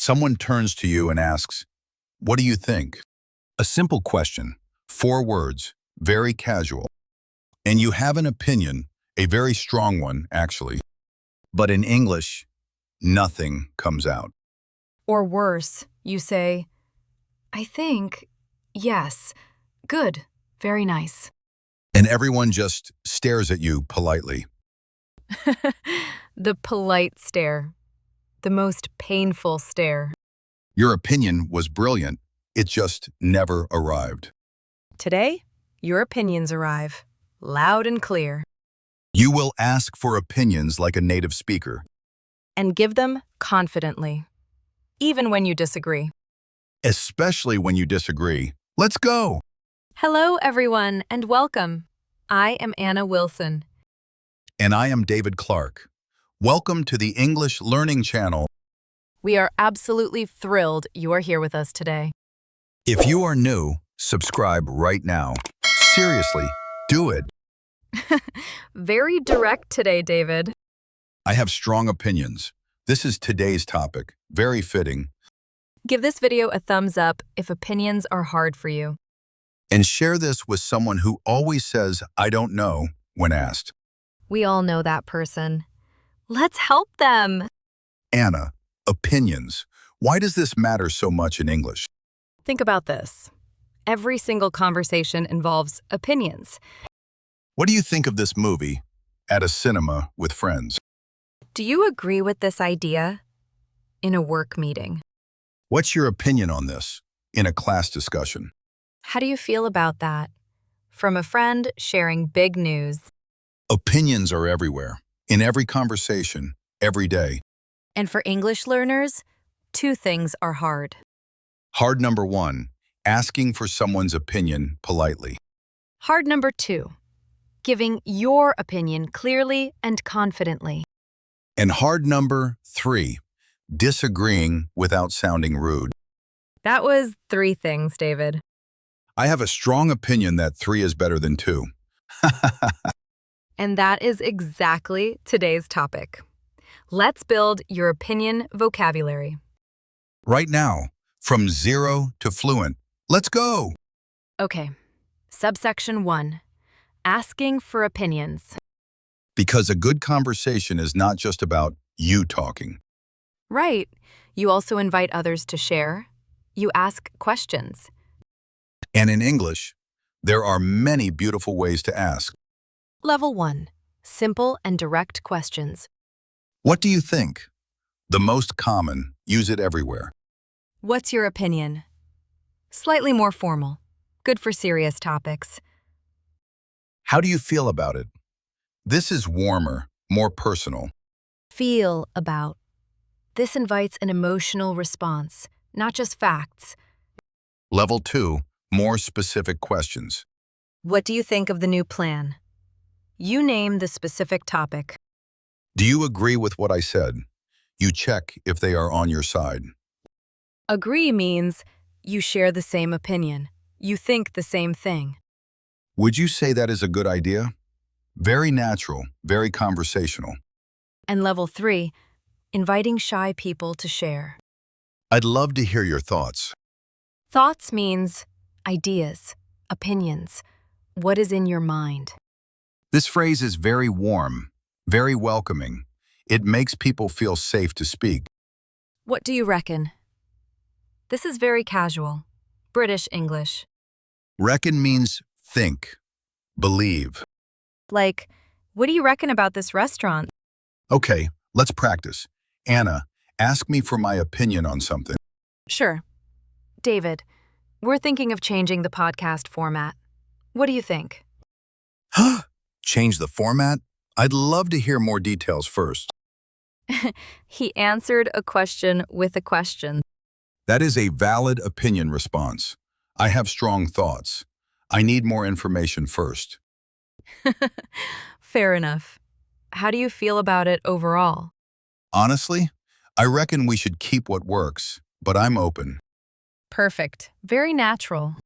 Someone turns to you and asks, "What do you think?" A simple question, 4 words, very casual. And you have an opinion, a very strong one, actually. But in English, nothing comes out. Or worse, you say, I think, yes, good, very nice. And everyone just stares at you politely. The polite stare. The most painful stare. Your opinion was brilliant. It just never arrived. Today, your opinions arrive, loud and clear, You will ask for opinions like a native speaker, and give them confidently, even when you disagree. especially when you disagree. Let's go! Hello, everyone, and welcome. I am Anna Wilson. And I am David Clark. Welcome to the English Learning Channel. We are absolutely thrilled you are here with us today. If you are new, subscribe right now. Seriously, do it. Very direct today, David. I have strong opinions. This is today's topic. Very fitting. Give this video a thumbs up if opinions are hard for you. And share this with someone who always says, "I don't know," when asked. We all know that person. Let's help them. Anna, opinions. Why does this matter so much in English? Think about this. Every single conversation involves opinions. What do you think of this movie at a cinema with friends? Do you agree with this idea in a work meeting? What's your opinion on this in a class discussion? How do you feel about that? From a friend sharing big news. Opinions are everywhere, in every conversation, every day. And for English learners, 2 things are hard. Hard number 1, asking for someone's opinion politely. Hard number 2, giving your opinion clearly and confidently. And hard number 3, disagreeing without sounding rude. That was 3 things, David. I have a strong opinion that 3 is better than 2. And that is exactly today's topic. Let's build your opinion vocabulary. Right now, from 0 to fluent. Let's go! Okay, subsection 1, asking for opinions. Because a good conversation is not just about you talking. Right, you also invite others to share. You ask questions. And in English, there are many beautiful ways to ask. Level 1, simple and direct questions. What do you think? The most common, use it everywhere. What's your opinion? Slightly more formal. Good for serious topics. How do you feel about it? This is warmer, more personal. Feel about. This invites an emotional response, not just facts. Level 2, more specific questions. What do you think of the new plan? You name the specific topic. Do you agree with what I said? You check if they are on your side. Agree means you share the same opinion. You think the same thing. Would you say that is a good idea? Very natural, very conversational. And level 3, inviting shy people to share. I'd love to hear your thoughts. Thoughts means ideas, opinions, what is in your mind. This phrase is very warm, very welcoming. It makes people feel safe to speak. What do you reckon? This is very casual, British English. Reckon means think, believe. Like, what do you reckon about this restaurant? Okay, let's practice. Anna, ask me for my opinion on something. Sure. David, we're thinking of changing the podcast format. What do you think? Change the format? I'd love to hear more details first. He answered a question with a question. That is a valid opinion response. I have strong thoughts. I need more information first. Fair enough. How do you feel about it overall? Honestly, I reckon we should keep what works, but I'm open. Perfect. Very natural.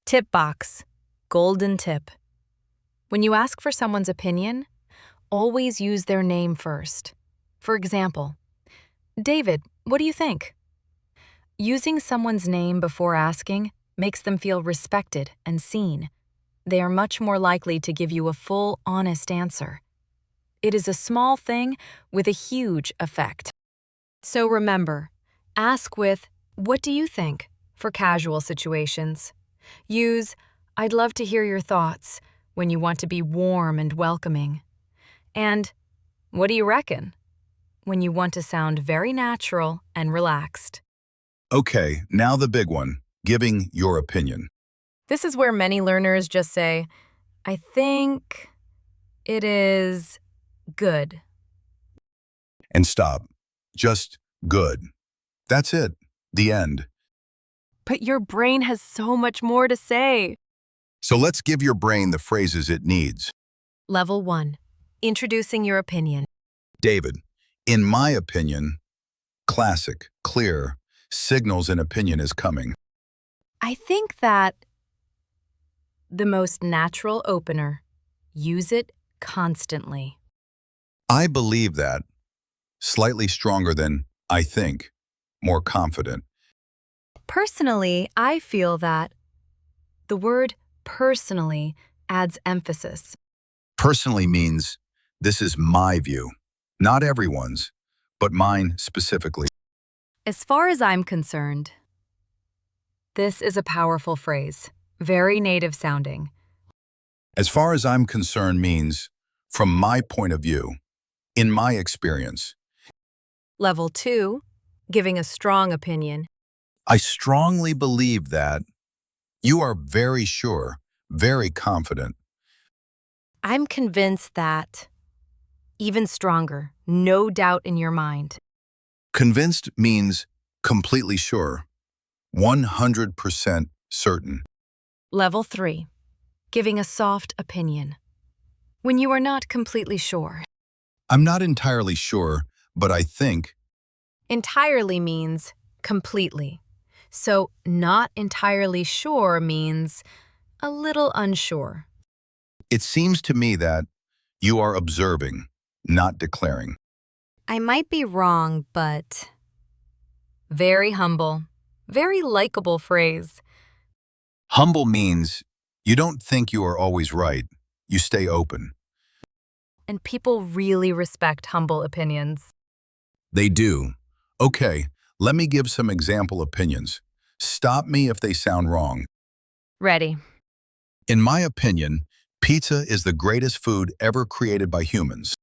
Tip box. Golden tip. When you ask for someone's opinion, always use their name first. For example, David, what do you think? Using someone's name before asking makes them feel respected and seen. They are much more likely to give you a full, honest answer. It is a small thing with a huge effect. So remember, ask with, "What do you think?" for casual situations. Use, "I'd love to hear your thoughts" when you want to be warm and welcoming. And, "What do you reckon?" when you want to sound very natural and relaxed. Okay, now the big one, giving your opinion. This is where many learners just say, "I think it is good." And stop. Just good. That's it. The end. But your brain has so much more to say. So let's give your brain the phrases it needs. Level 1. Introducing your opinion. David, in my opinion, classic, clear, signals an opinion is coming. I think that the most natural opener. Use it constantly. I believe that. Slightly stronger than I think. More confident. Personally, I feel that the word personally adds emphasis. Personally means this is my view. Not everyone's, but mine specifically. As far as I'm concerned, this is a powerful phrase, very native sounding. As far as I'm concerned means, from my point of view, in my experience. Level 2, giving a strong opinion. I strongly believe that you are very sure, very confident. I'm convinced that. Even stronger, no doubt in your mind. Convinced means completely sure, 100% certain. Level 3, giving a soft opinion. When you are not completely sure. I'm not entirely sure, but I think. Entirely means completely. So not entirely sure means a little unsure. It seems to me that you are observing, not declaring. I might be wrong, but very humble, very likable phrase. Humble means you don't think you are always right. You stay open. And people really respect humble opinions. They do. Okay, let me give some example opinions. Stop me if they sound wrong. Ready. In my opinion, pizza is the greatest food ever created by humans.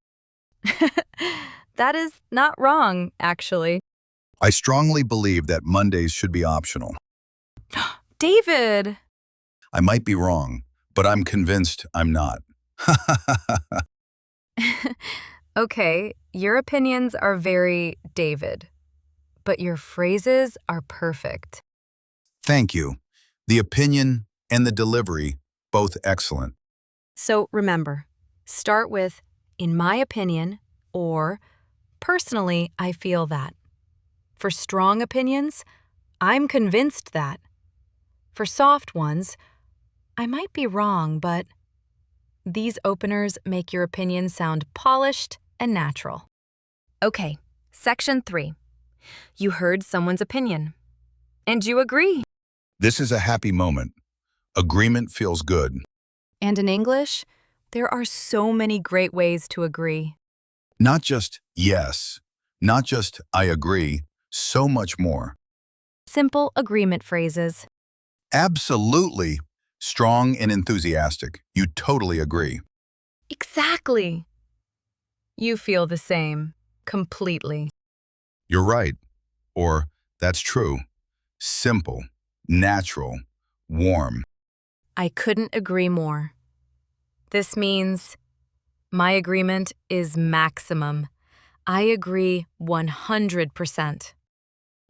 That is not wrong, actually. I strongly believe that Mondays should be optional. David! I might be wrong, but I'm convinced I'm not. Okay, your opinions are very David, but your phrases are perfect. Thank you. The opinion and the delivery, both excellent. So remember, start with, "In my opinion," or "Personally, I feel that." For strong opinions, "I'm convinced that." For soft ones, "I might be wrong, but..." These openers make your opinion sound polished and natural. Okay, section 3. You heard someone's opinion. And you agree. This is a happy moment. Agreement feels good. And in English, there are so many great ways to agree. Not just yes, not just I agree, so much more. Simple agreement phrases. Absolutely. Strong and enthusiastic. You totally agree. Exactly. You feel the same, completely. You're right. Or, that's true. Simple, natural, warm. I couldn't agree more. This means my agreement is maximum. I agree 100%.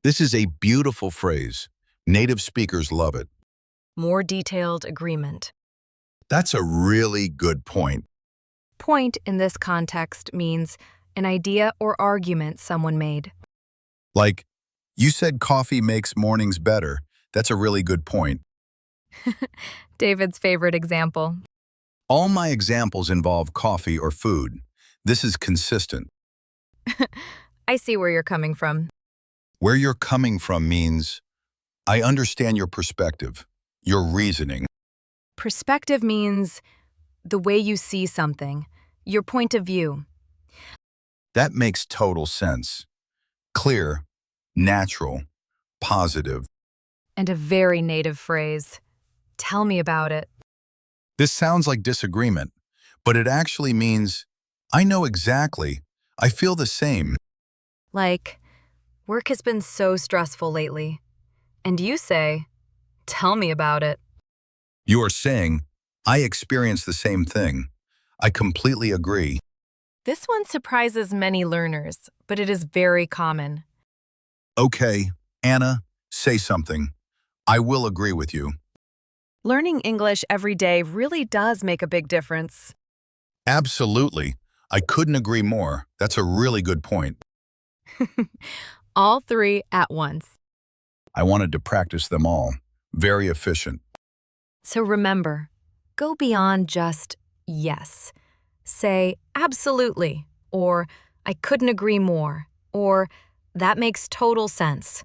This is a beautiful phrase. Native speakers love it. More detailed agreement. That's a really good point. Point in this context means an idea or argument someone made. Like, you said coffee makes mornings better. That's a really good point. David's favorite example. All my examples involve coffee or food. This is consistent. I see where you're coming from. Where you're coming from means, I understand your perspective, your reasoning. Perspective means the way you see something, your point of view. That makes total sense. Clear, natural, positive. And a very native phrase. Tell me about it. This sounds like disagreement, but it actually means, I know exactly, I feel the same. Like, work has been so stressful lately. And you say, tell me about it. You are saying, I experience the same thing. I completely agree. This one surprises many learners, but it is very common. Okay, Anna, say something. I will agree with you. Learning English every day really does make a big difference. Absolutely. I couldn't agree more. That's a really good point. All three at once. I wanted to practice them all. Very efficient. So remember, go beyond just yes. Say absolutely, or I couldn't agree more, or that makes total sense.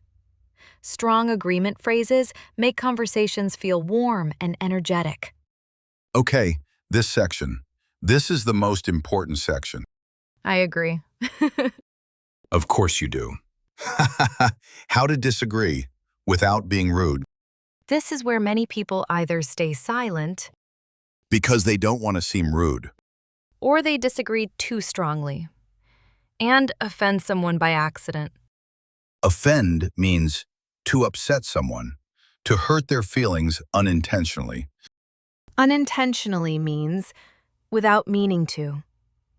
Strong agreement phrases make conversations feel warm and energetic. Okay, this section. This is the most important section. I agree. Of course you do. How to disagree without being rude. This is where many people either stay silent Because they don't want to seem rude. or they disagree too strongly and offend someone by accident. Offend means to upset someone, to hurt their feelings unintentionally. Unintentionally means without meaning to,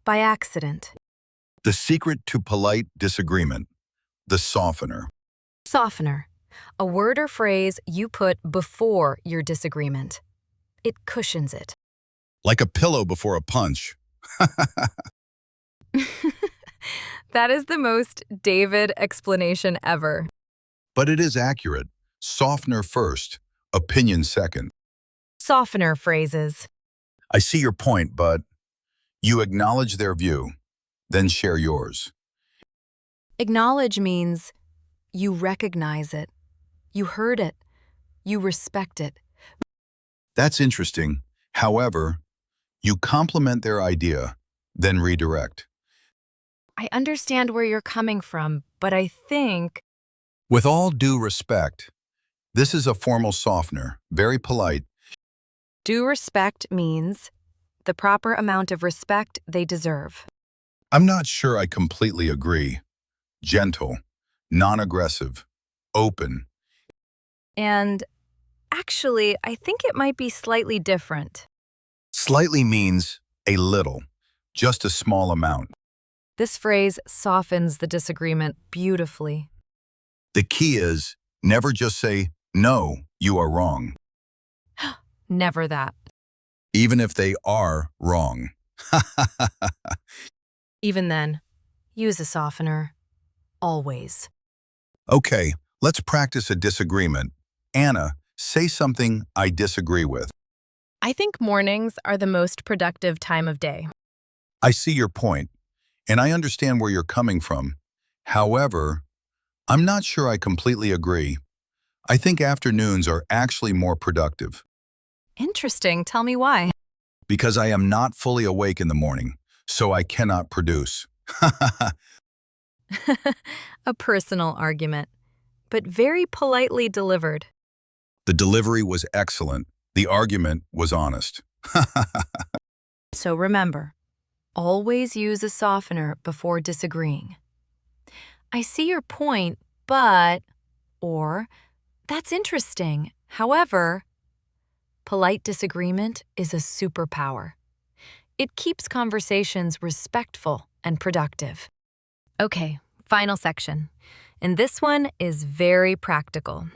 by accident. The secret to polite disagreement, the softener. Softener, a word or phrase you put before your disagreement. It cushions it. Like a pillow before a punch. That is the most David explanation ever. But it is accurate. Softener first, opinion second. Softener phrases. I see your point, but you acknowledge their view, then share yours. Acknowledge means you recognize it, you heard it, you respect it. That's interesting. However, you complement their idea, then redirect. I understand where you're coming from, but I think With all due respect, this is a formal softener, very polite. due respect means the proper amount of respect they deserve. I'm not sure I completely agree. Gentle, non-aggressive, open. And actually, I think it might be slightly different. Slightly means a little, just a small amount. This phrase softens the disagreement beautifully. The key is never just say, no, you are wrong, Never that. even if they are wrong. Even then, use a softener. Always. Okay, let's practice a disagreement. Anna, say something I disagree with. I think mornings are the most productive time of day. I see your point, and I understand where you're coming from. However, I'm not sure I completely agree. I think afternoons are actually more productive Interesting. Tell me why. because I am not fully awake in the morning, so I cannot produce. A personal argument, but very politely delivered. The delivery was excellent. The argument was honest. So remember, always use a softener before disagreeing. I see your point, but, or, that's interesting. However, polite disagreement is a superpower. It keeps conversations respectful and productive. Okay, final section. And this one is very practical.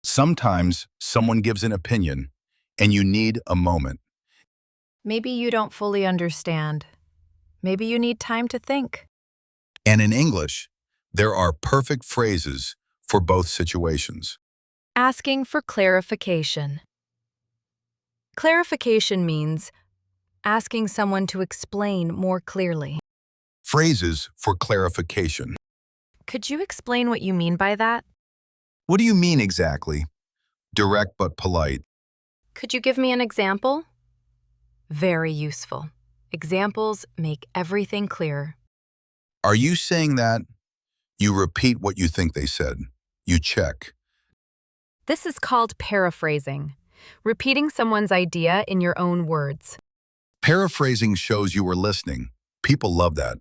Sometimes someone gives an opinion, and you need a moment. Maybe you don't fully understand. Maybe you need time to think. And in English, there are perfect phrases for both situations. Asking for clarification. Clarification means asking someone to explain more clearly. Phrases for clarification. Could you explain what you mean by that? What do you mean exactly? Direct but polite. Could you give me an example? Very useful. Examples make everything clearer. Are you saying that? You repeat what you think they said. You check. This is called paraphrasing, repeating someone's idea in your own words. Paraphrasing shows you were listening. People love that.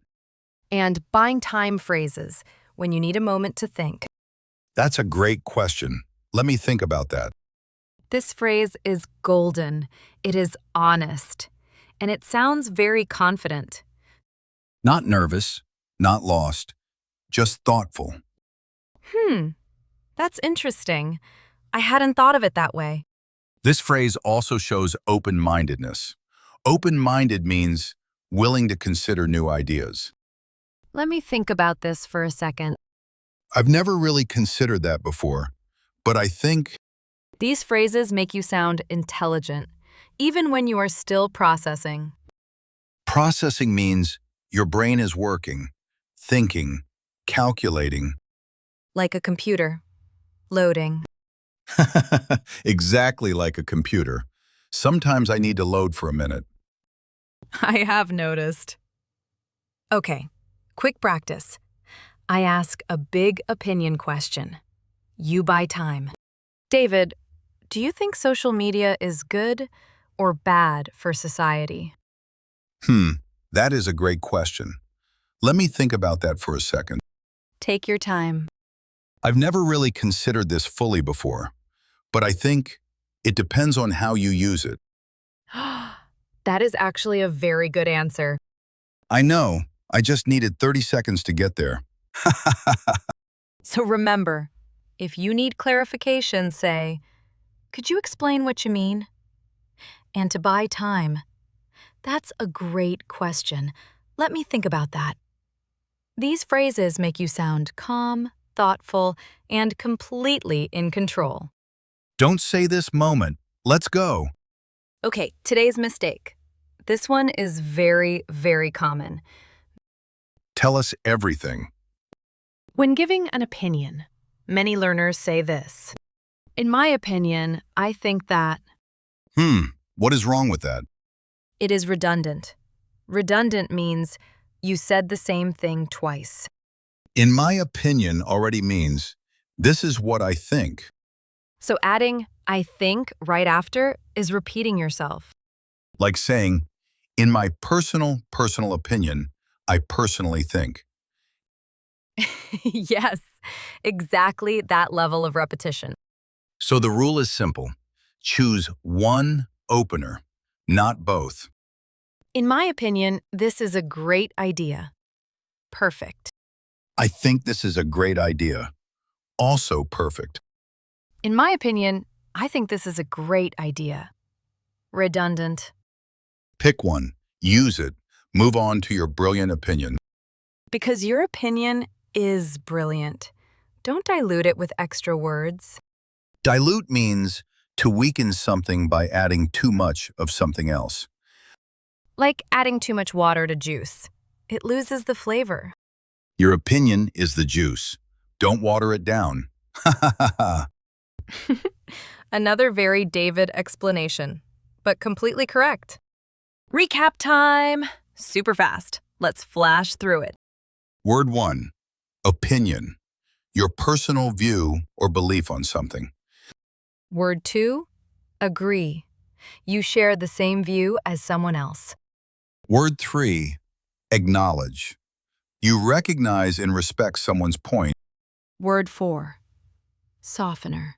And buying time phrases, when you need a moment to think. That's a great question. Let me think about that. This phrase is golden. It is honest. And it sounds very confident. Not nervous, not lost, just thoughtful. That's interesting. I hadn't thought of it that way. This phrase also shows open-mindedness. Open-minded means willing to consider new ideas. Let me think about this for a second. I've never really considered that before, but I think These phrases make you sound intelligent, even when you are still processing. processing means your brain is working, thinking, calculating. Like a computer. Loading. Exactly like a computer. Sometimes I need to load for a minute. I have noticed. Okay, quick practice. I ask a big opinion question. You buy time. David, do you think social media is good or bad for society? That is a great question. Let me think about that for a second. Take your time. I've never really considered this fully before, but I think it depends on how you use it. That is actually a very good answer. I know, I just needed 30 seconds to get there. So remember, if you need clarification, say, could you explain what you mean? And to buy time. That's a great question. Let me think about that. These phrases make you sound calm, thoughtful, and completely in control. Don't say this moment. Let's go. Okay, today's mistake. This one is very, very common. Tell us everything. When giving an opinion, many learners say this. In my opinion, I think that What is wrong with that? it is redundant. Redundant means you said the same thing twice. In my opinion already means this is what I think. So adding I think right after is repeating yourself. Like saying, in my personal opinion, I personally think. Yes, exactly that level of repetition. So the rule is simple. Choose one opener, not both. In my opinion, this is a great idea. Perfect. I think this is a great idea. Also perfect. In my opinion, I think this is a great idea. Redundant. Pick one, use it, move on to your brilliant opinion. Because your opinion is brilliant. Don't dilute it with extra words. Dilute means to weaken something by adding too much of something else. Like adding too much water to juice. It loses the flavor. Your opinion is the juice. Don't water it down. Ha ha ha ha. Another very David explanation, but completely correct. Recap time! Super fast. Let's flash through it. Word 1. Opinion. Your personal view or belief on something. Word 2. Agree. You share the same view as someone else. Word 3. Acknowledge. You recognize and respect someone's point. Word 4. Softener.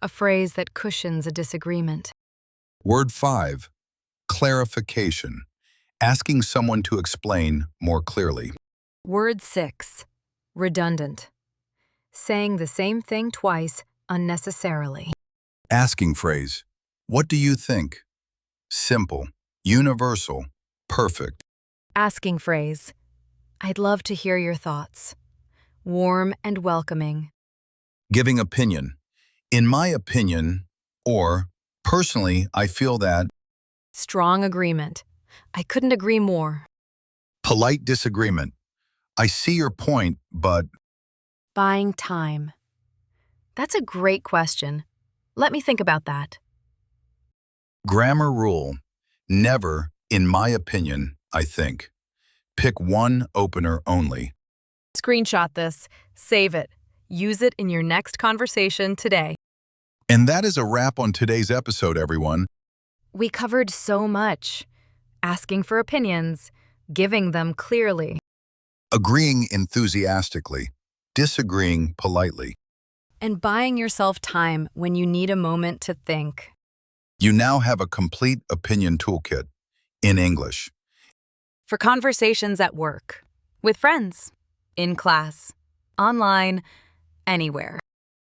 A phrase that cushions a disagreement. Word 5. Clarification. Asking someone to explain more clearly. Word 6. Redundant. Saying the same thing twice unnecessarily. Asking phrase. What do you think? Simple, universal, perfect. Asking phrase. I'd love to hear your thoughts. Warm and welcoming. Giving opinion. In my opinion, or personally, I feel that. Strong agreement. I couldn't agree more. Polite disagreement. I see your point, but satisfying time? That's a great question. Let me think about that. Grammar rule. Never, in my opinion, I think. Pick one opener only. Screenshot this, save it, use it in your next conversation today. And that is a wrap on today's episode, everyone. We covered so much. Asking for opinions, giving them clearly, Agreeing enthusiastically, disagreeing politely. and buying yourself time when you need a moment to think. You now have a complete opinion toolkit in English. For conversations at work, with friends, in class, online, anywhere.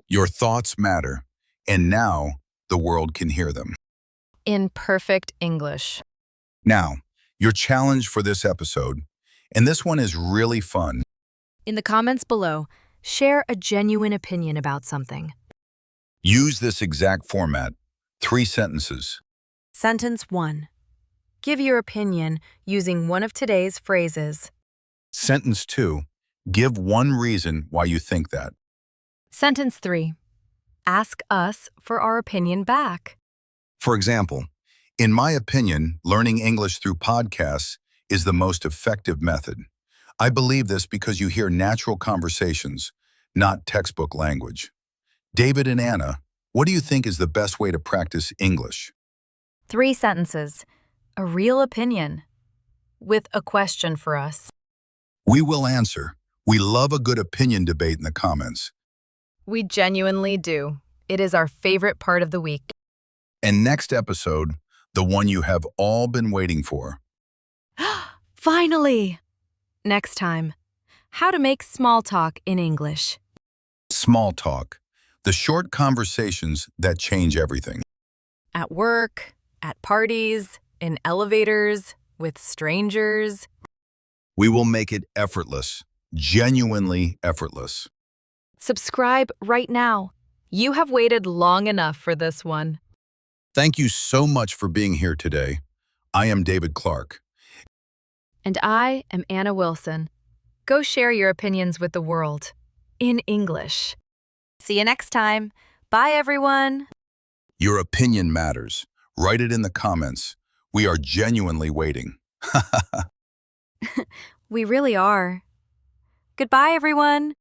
Your thoughts matter, and now the world can hear them. In perfect English. Now, your challenge for this episode, and this one is really fun. In the comments below, share a genuine opinion about something. Use this exact format, 3 sentences. Sentence 1. Give your opinion using one of today's phrases. Sentence 2, give one reason why you think that. Sentence 3. Ask us for our opinion back. For example, in my opinion, learning English through podcasts is the most effective method. I believe this because you hear natural conversations, not textbook language. David and Anna, what do you think is the best way to practice English? 3 sentences. A real opinion. With a question for us. We will answer. We love a good opinion debate in the comments. We genuinely do. It is our favorite part of the week. And next episode, the one you have all been waiting for. Finally! Next time, how to make small talk in English. Small talk, the short conversations that change everything. At work, at parties, in elevators, with strangers. We will make it effortless, genuinely effortless. Subscribe right now. You have waited long enough for this one. Thank you so much for being here today. I am David Clark. And I am Anna Wilson. Go share your opinions with the world. In English. See you next time. Bye, everyone. Your opinion matters. Write it in the comments. We are genuinely waiting. We really are. Goodbye, everyone.